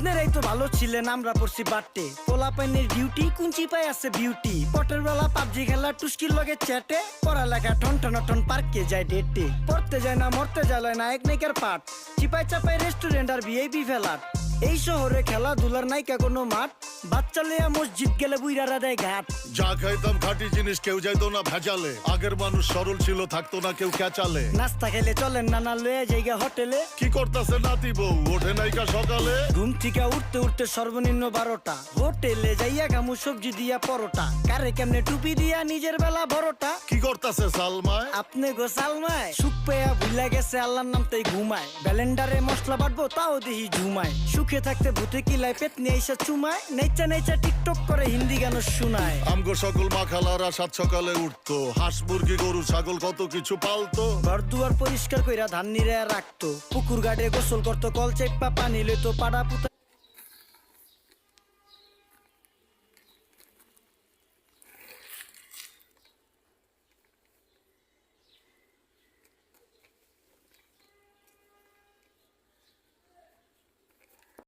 আপনারাই তো ভালো ছিলেন, আমরা পড়ছি বাট্টে। পোলা পাইনের ডিউটি, কুঞ্চি পাই আছে বিউটি। পটের বেলা পাবজি খেলা, টুস্কির লগে চ্যাটে। পড়ালেখা টন টন পার্কে যায় ডেটে। পড়তে যায় না মরতে যায় নায়ক নায়িকার পাঠ। চিপাই চাপাই রেস্টুরেন্ট আর ভিআইপি ফেলাট। এই শহরে খেলাধুলার নাইকা কোনো মাঠ। বাচ্চা লেয়া মসজিদ গেলে বুইরারা দেয় ঘাট। যা খাইতাম খাঁটি জিনিস, কেউ যাইতো না ভেজালে। আগের মানুষ সরল ছিল, থাকতো না কেউ ক্যাচালে। নাস্তা খেলে চলেন নানা লয়ে জায়গা হোটেলে। কি করতাছে নাতি বউ, ওঠে নাইকা সকালে। ঘুম থেকে উঠতে উঠতে সর্বনিম্ন 12টা। হোটেলে যাইয়া গামু সবজি দিয়া পরোটা। কারে কেমনে টুপি দিয়া নিজের বেলা বড়টা। কি করতাছে সালমায়, আপনি গো সালমায় সুখ পেয়া ভুলা গেছে আল্লাহর নাম তাই ঘুমায়। ব্যালেন্ডারে মশলা বাটবো তাও দেহি ঝুমায়। সুখে থাকতে ভূতে কিলায় পেট নিয়ে এসে চুমায়। নেচা নেচা টিকটক করে হিন্দি গান শোনায়। আমগো সকল মাখালারা সাত সকালে উঠতো। হাঁস মুরগি গরু ছাগল কত কিছু পালতো। ঘর দুয়ার পরিষ্কার কইরা ধান নিরে রাখতো। পুকুর গাড়ে গোসল করতো, কল চেপা পানি লইতো। পাড়া পুতা